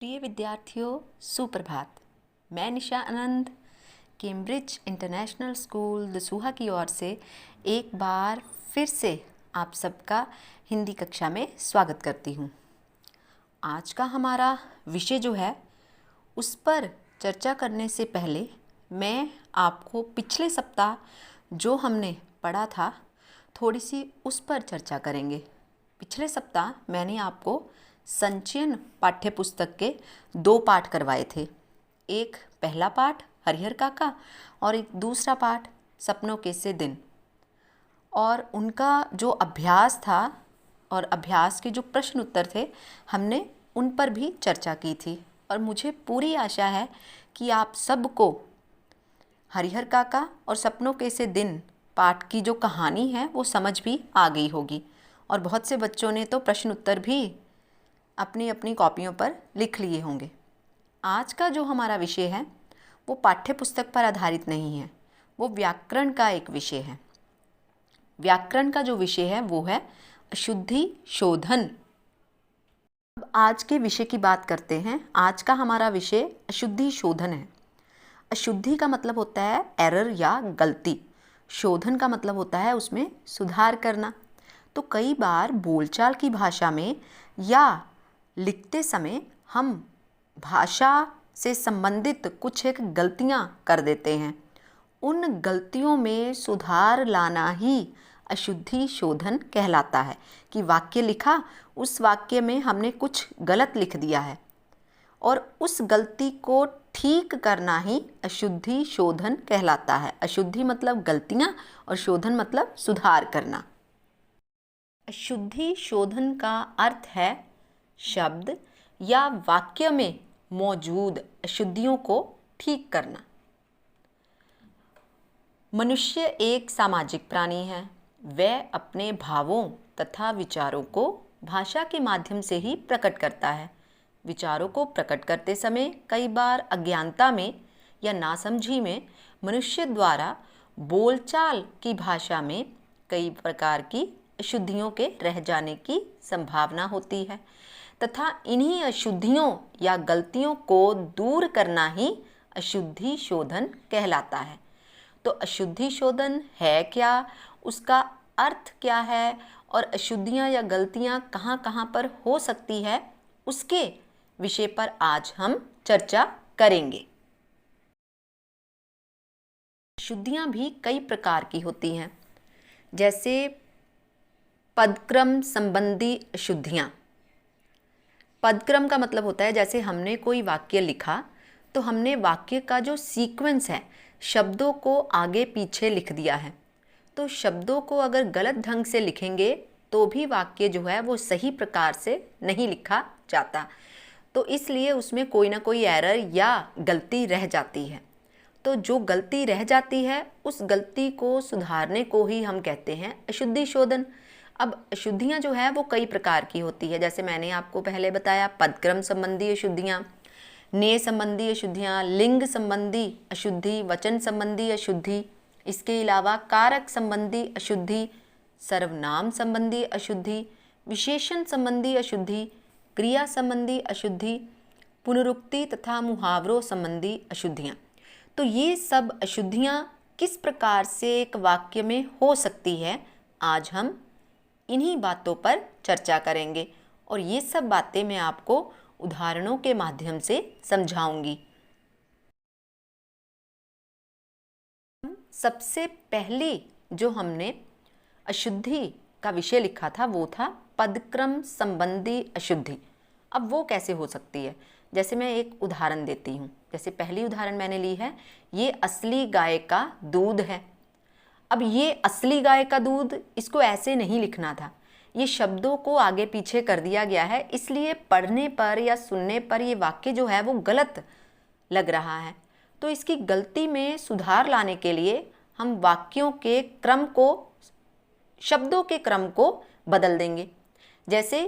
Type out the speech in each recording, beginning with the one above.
प्रिय विद्यार्थियों, सुप्रभात। मैं निशा आनंद कैम्ब्रिज इंटरनेशनल स्कूल दसूहा की ओर से एक बार फिर से आप सबका हिंदी कक्षा में स्वागत करती हूँ। आज का हमारा विषय जो है उस पर चर्चा करने से पहले मैं आपको पिछले सप्ताह जो हमने पढ़ा था थोड़ी सी उस पर चर्चा करेंगे। पिछले सप्ताह मैंने आपको संचयन पाठ्य पुस्तक के 2 पाठ करवाए थे। एक पहला पाठ हरिहर काका और एक दूसरा पाठ सपनों के से दिन, और उनका जो अभ्यास था और अभ्यास के जो प्रश्न उत्तर थे हमने उन पर भी चर्चा की थी। और मुझे पूरी आशा है कि आप सबको हरिहर काका और सपनों के से दिन पाठ की जो कहानी है वो समझ भी आ गई होगी। और बहुत से बच्चों ने तो प्रश्न उत्तर भी अपनी अपनी कॉपियों पर लिख लिए होंगे। आज का जो हमारा विषय है वो पाठ्य पुस्तक पर आधारित नहीं है, वो व्याकरण का एक विषय है। व्याकरण का जो विषय है वो है अशुद्धि शोधन। अब आज के विषय की बात करते हैं। आज का हमारा विषय अशुद्धि शोधन है। अशुद्धि का मतलब होता है एरर या गलती, शोधन का मतलब होता है उसमें सुधार करना। तो कई बार बोलचाल की भाषा में या लिखते समय हम भाषा से संबंधित कुछ एक गलतियां कर देते हैं। उन गलतियों में सुधार लाना ही अशुद्धि शोधन कहलाता है कि वाक्य लिखा, उस वाक्य में हमने कुछ गलत लिख दिया है और उस गलती को ठीक करना ही अशुद्धि शोधन कहलाता है। अशुद्धि मतलब गलतियां और शोधन मतलब सुधार करना। अशुद्धि शोधन का अर्थ है शब्द या वाक्य में मौजूद अशुद्धियों को ठीक करना। मनुष्य एक सामाजिक प्राणी है। वह अपने भावों तथा विचारों को भाषा के माध्यम से ही प्रकट करता है। विचारों को प्रकट करते समय कई बार अज्ञानता में या नासमझी में मनुष्य द्वारा बोलचाल की भाषा में कई प्रकार की अशुद्धियों के रह जाने की संभावना होती है तथा इन्हीं अशुद्धियों या गलतियों को दूर करना ही अशुद्धि शोधन कहलाता है। तो अशुद्धि शोधन है क्या, उसका अर्थ क्या है और अशुद्धियां या गलतियां कहाँ कहाँ पर हो सकती है, उसके विषय पर आज हम चर्चा करेंगे। अशुद्धियां भी कई प्रकार की होती हैं, जैसे पदक्रम संबंधी अशुद्धियां। पदक्रम का मतलब होता है जैसे हमने कोई वाक्य लिखा तो हमने वाक्य का जो सीक्वेंस है शब्दों को आगे पीछे लिख दिया है। तो शब्दों को अगर गलत ढंग से लिखेंगे तो भी वाक्य जो है वो सही प्रकार से नहीं लिखा जाता, तो इसलिए उसमें कोई ना कोई एरर या गलती रह जाती है। तो जो गलती रह जाती है उस गलती को सुधारने को ही हम कहते हैं अशुद्धि शोधन। अब अशुद्धियाँ जो है वो कई प्रकार की होती है, जैसे मैंने आपको पहले बताया पदक्रम संबंधी अशुद्धियाँ, ने संबंधी अशुद्धियाँ, लिंग संबंधी अशुद्धि, वचन संबंधी अशुद्धि, इसके अलावा कारक संबंधी अशुद्धि, सर्वनाम संबंधी अशुद्धि, विशेषण संबंधी अशुद्धि, क्रिया संबंधी अशुद्धि, पुनरुक्ति तथा मुहावरों संबंधी अशुद्धियाँ। तो ये सब अशुद्धियाँ किस प्रकार से एक वाक्य में हो सकती है, आज हम इन्हीं बातों पर चर्चा करेंगे और ये सब बातें मैं आपको उदाहरणों के माध्यम से समझाऊंगी। सबसे पहले जो हमने अशुद्धि का विषय लिखा था वो था पदक्रम संबंधी अशुद्धि। अब वो कैसे हो सकती है, जैसे मैं एक उदाहरण देती हूँ। जैसे पहली उदाहरण मैंने ली है, ये असली गाय का दूध है। अब ये असली गाय का दूध, इसको ऐसे नहीं लिखना था, ये शब्दों को आगे पीछे कर दिया गया है, इसलिए पढ़ने पर या सुनने पर ये वाक्य जो है वो गलत लग रहा है। तो इसकी गलती में सुधार लाने के लिए हम वाक्यों के क्रम को, शब्दों के क्रम को बदल देंगे। जैसे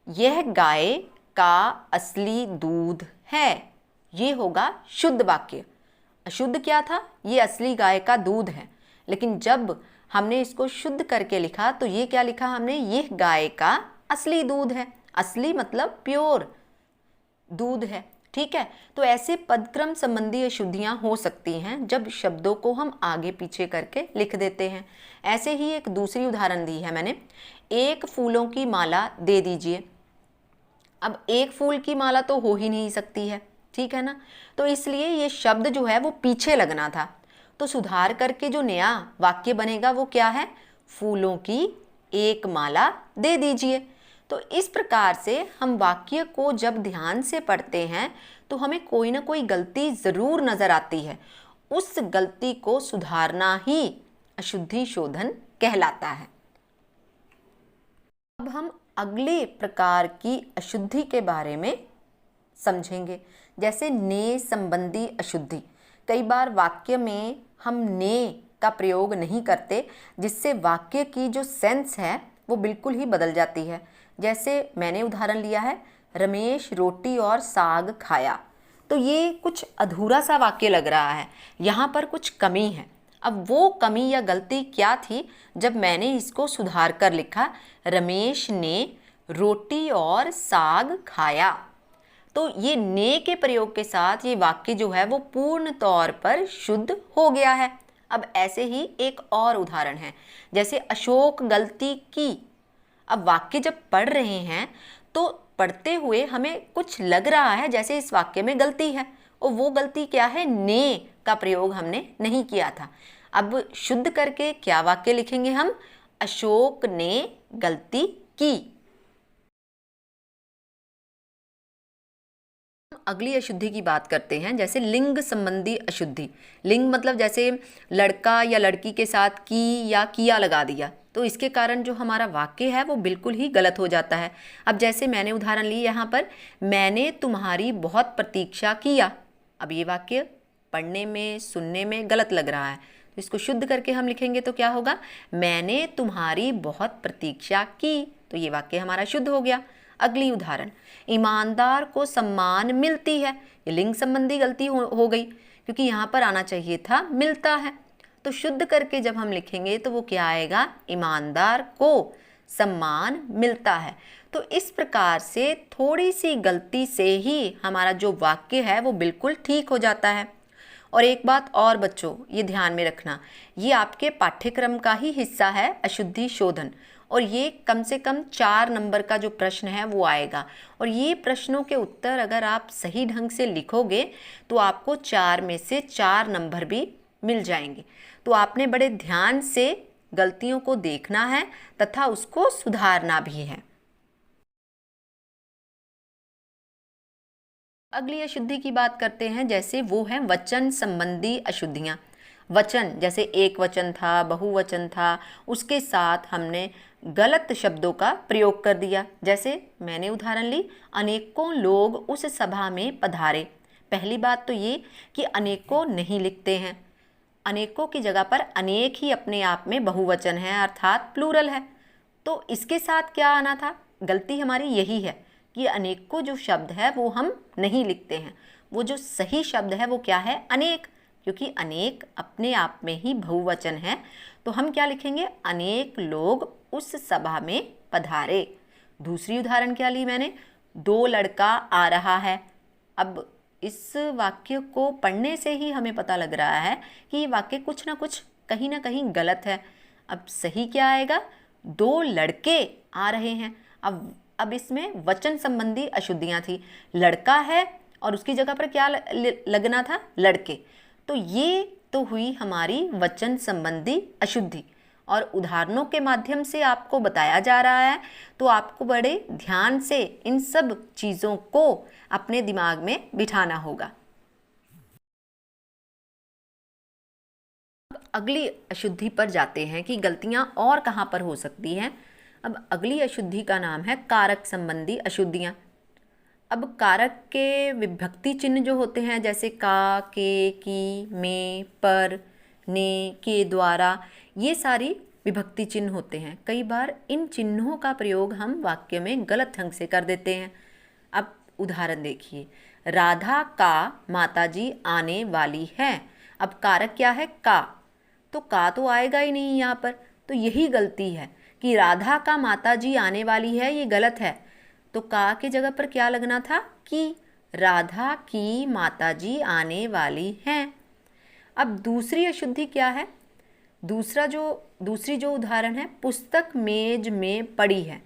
यह गाय का असली दूध है, ये होगा शुद्ध वाक्य। अशुद्ध क्या था, ये असली गाय का दूध है, लेकिन जब हमने इसको शुद्ध करके लिखा तो ये क्या लिखा हमने, ये गाय का असली दूध है। असली मतलब प्योर, दूध है। ठीक है, तो ऐसे पदक्रम संबंधी अशुद्धियां हो सकती हैं जब शब्दों को हम आगे पीछे करके लिख देते हैं। ऐसे ही एक दूसरी उदाहरण दी है मैंने, एक फूलों की माला दे दीजिए। अब एक फूल की माला तो हो ही नहीं सकती है, ठीक है ना, तो इसलिए ये शब्द जो है वो पीछे लगना था। तो सुधार करके जो नया वाक्य बनेगा वो क्या है, फूलों की एक माला दे दीजिए। तो इस प्रकार से हम वाक्य को जब ध्यान से पढ़ते हैं तो हमें कोई ना कोई गलती ज़रूर नज़र आती है। उस गलती को सुधारना ही अशुद्धि शोधन कहलाता है। अब हम अगले प्रकार की अशुद्धि के बारे में समझेंगे, जैसे ने संबंधी अशुद्धि। कई बार वाक्य में हम ने का प्रयोग नहीं करते, जिससे वाक्य की जो सेंस है वो बिल्कुल ही बदल जाती है। जैसे मैंने उदाहरण लिया है, रमेश रोटी और साग खाया। तो ये कुछ अधूरा सा वाक्य लग रहा है, यहाँ पर कुछ कमी है। अब वो कमी या गलती क्या थी, जब मैंने इसको सुधार कर लिखा, रमेश ने रोटी और साग खाया। तो ये ने के प्रयोग के साथ ये वाक्य जो है वो पूर्ण तौर पर शुद्ध हो गया है। अब ऐसे ही एक और उदाहरण है, जैसे अशोक गलती की। अब वाक्य जब पढ़ रहे हैं तो पढ़ते हुए हमें कुछ लग रहा है जैसे इस वाक्य में गलती है, और वो गलती क्या है, ने का प्रयोग हमने नहीं किया था। अब शुद्ध करके क्या वाक्य लिखेंगे हम, अशोक ने गलती की। अगली अशुद्धि की बात करते हैं, जैसे लिंग संबंधी अशुद्धि। लिंग मतलब जैसे लड़का या लड़की के साथ की या किया लगा दिया, तो इसके कारण जो हमारा वाक्य है वो बिल्कुल ही गलत हो जाता है। अब जैसे मैंने उदाहरण ली यहाँ पर, मैंने तुम्हारी बहुत प्रतीक्षा किया। अब ये वाक्य पढ़ने में सुनने में गलत लग रहा है, तो इसको शुद्ध करके हम लिखेंगे तो क्या होगा, मैंने तुम्हारी बहुत प्रतीक्षा की। तो ये वाक्य हमारा शुद्ध हो गया। अगली उदाहरण, ईमानदार को सम्मान मिलती है। ये लिंग संबंधी गलती हो गई, क्योंकि यहाँ पर आना चाहिए था मिलता है। तो शुद्ध करके जब हम लिखेंगे तो वो क्या आएगा, ईमानदार को सम्मान मिलता है। तो इस प्रकार से थोड़ी सी गलती से ही हमारा जो वाक्य है वो बिल्कुल ठीक हो जाता है। और एक बात और बच्चों, ये ध्यान में रखना, ये आपके पाठ्यक्रम का ही हिस्सा है अशुद्धि शोधन, और ये कम से कम 4 नंबर का जो प्रश्न है वो आएगा। और ये प्रश्नों के उत्तर अगर आप सही ढंग से लिखोगे तो आपको 4 में से 4 नंबर भी मिल जाएंगे। तो आपने बड़े ध्यान से गलतियों को देखना है तथा उसको सुधारना भी है। अगली अशुद्धि की बात करते हैं, जैसे वो है वचन संबंधी अशुद्धियाँ। वचन जैसे एक वचन था, बहुवचन था, उसके साथ हमने गलत शब्दों का प्रयोग कर दिया। जैसे मैंने उदाहरण ली, अनेकों लोग उस सभा में पधारे। पहली बात तो ये कि अनेकों नहीं लिखते हैं, अनेकों की जगह पर अनेक ही अपने आप में बहुवचन है, अर्थात प्लूरल है। तो इसके साथ क्या आना था, गलती हमारी यही है कि अनेकों जो शब्द है वो हम नहीं लिखते हैं। वो जो सही शब्द है वो क्या है, अनेक, क्योंकि अनेक अपने आप में ही बहुवचन है। तो हम क्या लिखेंगे, अनेक लोग उस सभा में पधारे। दूसरी उदाहरण क्या ली मैंने, 2 लड़का आ रहा है। अब इस वाक्य को पढ़ने से ही हमें पता लग रहा है कि ये वाक्य कुछ ना कुछ कहीं ना कहीं गलत है। अब सही क्या आएगा, 2 लड़के आ रहे हैं। अब इसमें वचन संबंधी अशुद्धियाँ थी, लड़का है और उसकी जगह पर क्या लगना था, लड़के। तो ये तो हुई हमारी वचन संबंधी अशुद्धि, और उदाहरणों के माध्यम से आपको बताया जा रहा है, तो आपको बड़े ध्यान से इन सब चीज़ों को अपने दिमाग में बिठाना होगा। अब अगली अशुद्धि पर जाते हैं कि गलतियां और कहाँ पर हो सकती हैं। अब अगली अशुद्धि का नाम है कारक संबंधी अशुद्धियाँ। अब कारक के विभक्ति चिन्ह जो होते हैं, जैसे का, के, की, में, पर, ने, के द्वारा, ये सारी विभक्ति चिन्ह होते हैं। कई बार इन चिन्हों का प्रयोग हम वाक्य में गलत ढंग से कर देते हैं। अब उदाहरण देखिए, राधा का माताजी आने वाली है। अब कारक क्या है, का, तो का तो आएगा ही नहीं यहाँ पर। तो यही गलती है कि राधा का माताजी आने वाली है, ये गलत है। तो का की जगह पर क्या लगना था, की। राधा की माताजी आने वाली हैं। अब दूसरी अशुद्धि क्या है? दूसरी जो उदाहरण है, पुस्तक मेज में पड़ी है।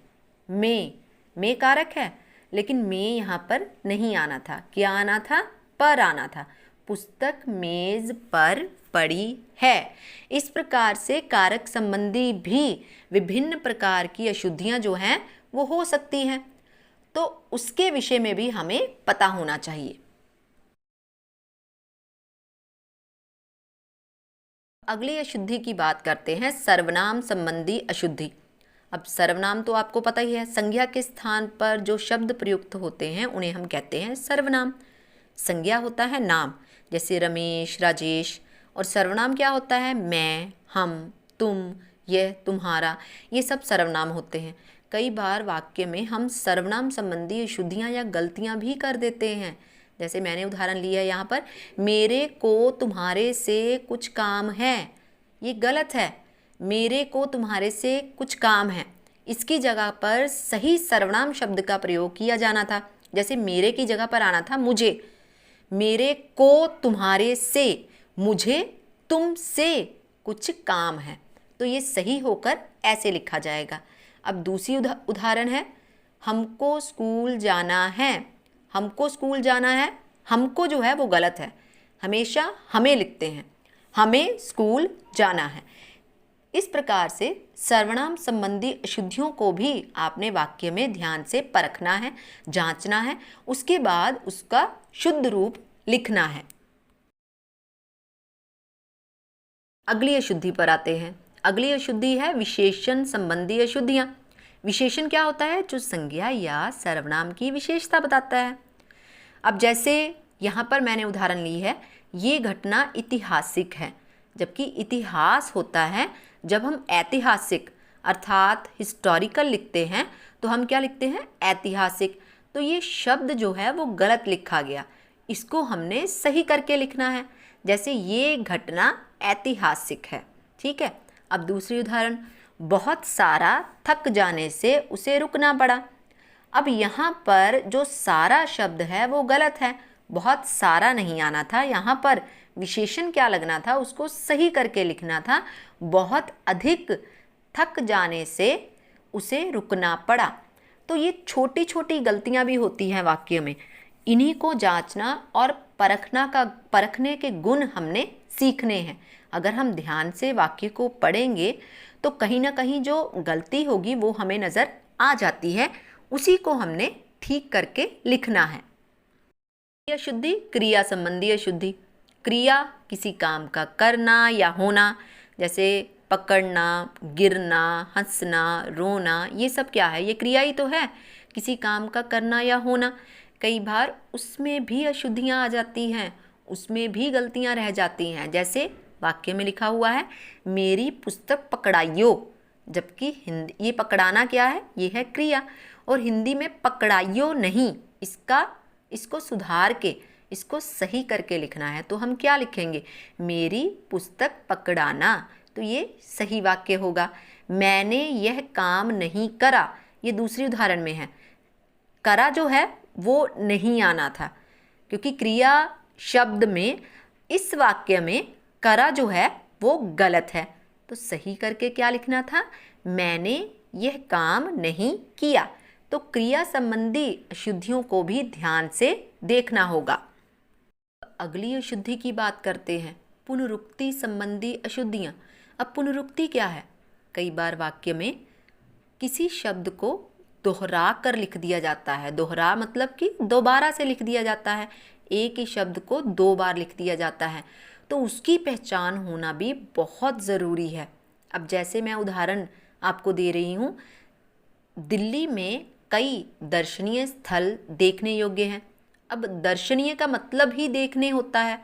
में कारक है, लेकिन में यहाँ पर नहीं आना था। क्या आना था? पर आना था। पुस्तक मेज पर पड़ी है। इस प्रकार से कारक संबंधी भी विभिन्न प्रकार की अशुद्धियाँ जो हैं वो हो सकती हैं, तो उसके विषय में भी हमें पता होना चाहिए। अगली अशुद्धि की बात करते हैं, सर्वनाम संबंधी अशुद्धि। अब सर्वनाम तो आपको पता ही है, संज्ञा के स्थान पर जो शब्द प्रयुक्त होते हैं उन्हें हम कहते हैं सर्वनाम। संज्ञा होता है नाम, जैसे रमेश, राजेश, और सर्वनाम क्या होता है? मैं, हम, तुम, यह, तुम्हारा, ये सब सर्वनाम होते हैं। कई बार वाक्य में हम सर्वनाम संबंधी अशुद्धियाँ या गलतियाँ भी कर देते हैं। जैसे मैंने उदाहरण लिया यहाँ पर, मेरे को तुम्हारे से कुछ काम है। ये गलत है। मेरे को तुम्हारे से कुछ काम है, इसकी जगह पर सही सर्वनाम शब्द का प्रयोग किया जाना था। जैसे मेरे की जगह पर आना था मुझे। मेरे को तुम्हारे से, मुझे तुमसे कुछ काम है, तो ये सही होकर ऐसे लिखा जाएगा। अब दूसरी उदाहरण है, हमको स्कूल जाना है। हमको स्कूल जाना है, हमको जो है वो गलत है, हमेशा हमें लिखते हैं। हमें स्कूल जाना है। इस प्रकार से सर्वनाम संबंधी अशुद्धियों को भी आपने वाक्य में ध्यान से परखना है, जांचना है, उसके बाद उसका शुद्ध रूप लिखना है। अगली अशुद्धि पर आते हैं। अगली अशुद्धि है विशेषण संबंधी अशुद्धियाँ। विशेषण क्या होता है? जो संज्ञा या सर्वनाम की विशेषता बताता है। अब जैसे यहाँ पर मैंने उदाहरण ली है, ये घटना ऐतिहासिक है, जबकि इतिहास होता है जब हम ऐतिहासिक अर्थात हिस्टोरिकल लिखते हैं तो हम क्या लिखते हैं? ऐतिहासिक। तो ये शब्द जो है वो गलत लिखा गया, इसको हमने सही करके लिखना है। जैसे ये घटना ऐतिहासिक है, ठीक है। अब दूसरी उदाहरण, बहुत सारा थक जाने से उसे रुकना पड़ा। अब यहाँ पर जो सारा शब्द है वो गलत है, बहुत सारा नहीं आना था। यहाँ पर विशेषण क्या लगना था? उसको सही करके लिखना था, बहुत अधिक थक जाने से उसे रुकना पड़ा। तो ये छोटी छोटी गलतियाँ भी होती हैं वाक्य में, इन्हीं को जांचना और परखने के गुण हमने सीखने हैं। अगर हम ध्यान से वाक्य को पढ़ेंगे तो कहीं ना कहीं जो गलती होगी वो हमें नज़र आ जाती है, उसी को हमने ठीक करके लिखना है। अशुद्धि, क्रिया संबंधी अशुद्धि। क्रिया किसी काम का करना या होना, जैसे पकड़ना, गिरना, हंसना, रोना, ये सब क्या है? ये क्रिया ही तो है, किसी काम का करना या होना। कई बार उसमें भी अशुद्धियाँ आ जाती हैं, उसमें भी गलतियाँ रह जाती हैं। जैसे वाक्य में लिखा हुआ है, मेरी पुस्तक पकड़ाइयो, जबकि हिंदी ये पकड़ाना क्या है? ये है क्रिया, और हिंदी में पकड़ाइयो नहीं, इसको सुधार के इसको सही करके लिखना है। तो हम क्या लिखेंगे? मेरी पुस्तक पकड़ाना, तो ये सही वाक्य होगा। मैंने यह काम नहीं करा, ये दूसरी उदाहरण में है। करा जो है वो नहीं आना था, क्योंकि क्रिया शब्द में इस वाक्य में करा जो है वो गलत है। तो सही करके क्या लिखना था? मैंने यह काम नहीं किया। तो क्रिया संबंधी अशुद्धियों को भी ध्यान से देखना होगा। अगली अशुद्धि की बात करते हैं, पुनरुक्ति संबंधी अशुद्धियाँ। अब पुनरुक्ति क्या है? कई बार वाक्य में किसी शब्द को दोहरा कर लिख दिया जाता है। दोहरा मतलब कि दोबारा से लिख दिया जाता है, एक ही शब्द को दो बार लिख दिया जाता है, तो उसकी पहचान होना भी बहुत ज़रूरी है। अब जैसे मैं उदाहरण आपको दे रही हूँ, दिल्ली में कई दर्शनीय स्थल देखने योग्य हैं। अब दर्शनीय का मतलब ही देखने होता है,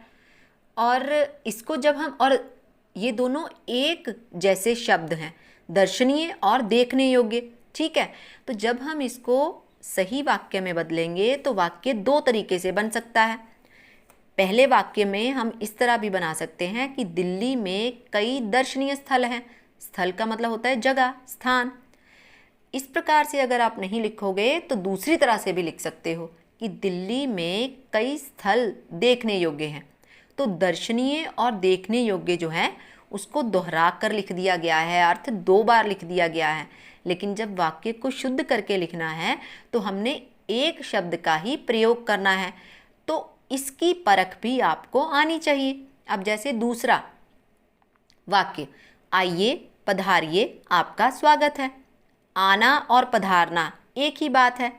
और इसको जब हम, और ये दोनों एक जैसे शब्द हैं, दर्शनीय और देखने योग्य, ठीक है। तो जब हम इसको सही वाक्य में बदलेंगे तो वाक्य दो तरीके से बन सकता है। पहले वाक्य में हम इस तरह भी बना सकते हैं कि दिल्ली में कई दर्शनीय स्थल हैं। स्थल का मतलब होता है जगह, स्थान। इस प्रकार से अगर आप नहीं लिखोगे तो दूसरी तरह से भी लिख सकते हो, कि दिल्ली में कई स्थल देखने योग्य हैं। तो दर्शनीय और देखने योग्य जो है उसको दोहरा कर लिख दिया गया है, अर्थ 2 बार लिख दिया गया है। लेकिन जब वाक्य को शुद्ध करके लिखना है तो हमने एक शब्द का ही प्रयोग करना है, तो इसकी परख भी आपको आनी चाहिए। अब जैसे दूसरा वाक्य, आइए पधारिए आपका स्वागत है। आना और पधारना एक ही बात है।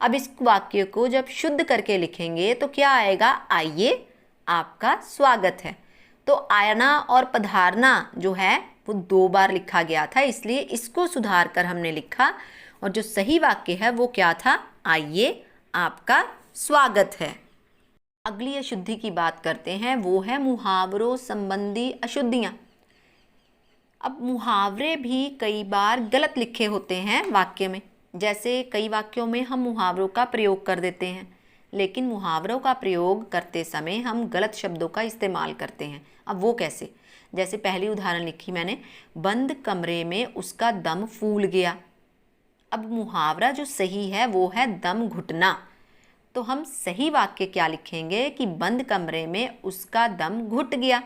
अब इस वाक्य को जब शुद्ध करके लिखेंगे तो क्या आएगा, आइए आपका स्वागत है। तो आना और पधारना जो है वो 2 बार लिखा गया था, इसलिए इसको सुधार कर हमने लिखा और जो सही वाक्य है वो क्या था, आइए आपका स्वागत है। अगली अशुद्धि की बात करते हैं, वो है मुहावरों संबंधी अशुद्धियाँ। अब मुहावरे भी कई बार गलत लिखे होते हैं वाक्य में। जैसे कई वाक्यों में हम मुहावरों का प्रयोग कर देते हैं, लेकिन मुहावरों का प्रयोग करते समय हम गलत शब्दों का इस्तेमाल करते हैं। अब वो कैसे? जैसे पहली उदाहरण लिखी मैंने, बंद कमरे में उसका दम फूल गया। अब मुहावरा जो सही है वो है दम घुटना। तो हम सही वाक्य क्या लिखेंगे कि बंद कमरे में उसका दम घुट गया।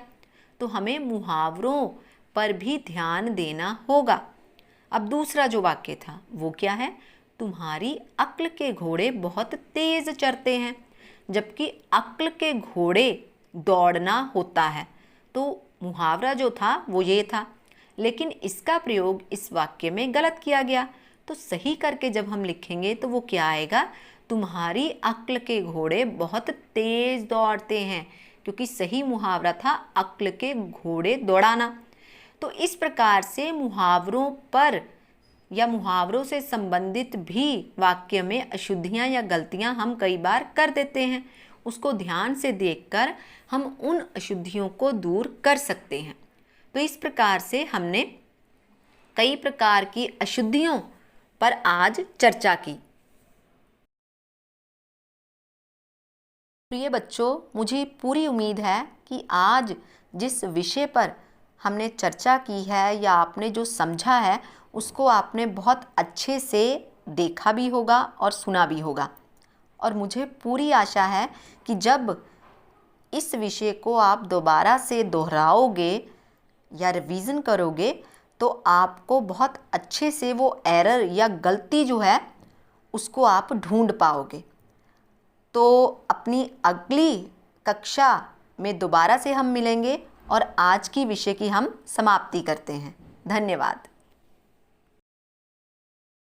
तो हमें मुहावरों पर भी ध्यान देना होगा। अब दूसरा जो वाक्य था वो क्या है, तुम्हारी अक्ल के घोड़े बहुत तेज चढ़ते हैं। जबकि अक्ल के घोड़े दौड़ना होता है। तो मुहावरा जो था वो ये था, लेकिन इसका प्रयोग इस वाक्य में गलत किया गया। तो सही करके जब हम लिखेंगे तो वो क्या आएगा, तुम्हारी अक्ल के घोड़े बहुत तेज दौड़ते हैं, क्योंकि सही मुहावरा था अक्ल के घोड़े दौड़ाना। तो इस प्रकार से मुहावरों पर या मुहावरों से संबंधित भी वाक्य में अशुद्धियाँ या गलतियाँ हम कई बार कर देते हैं। उसको ध्यान से देखकर हम उन अशुद्धियों को दूर कर सकते हैं। तो इस प्रकार से हमने कई प्रकार की अशुद्धियों पर आज चर्चा की। प्रिय बच्चों, मुझे पूरी उम्मीद है कि आज जिस विषय पर हमने चर्चा की है या आपने जो समझा है उसको आपने बहुत अच्छे से देखा भी होगा और सुना भी होगा। और मुझे पूरी आशा है कि जब इस विषय को आप दोबारा से दोहराओगे या रिवीजन करोगे तो आपको बहुत अच्छे से वो एरर या गलती जो है उसको आप ढूंढ पाओगे। तो अपनी अगली कक्षा में दोबारा से हम मिलेंगे और आज की विषय की हम समाप्ति करते हैं। धन्यवाद।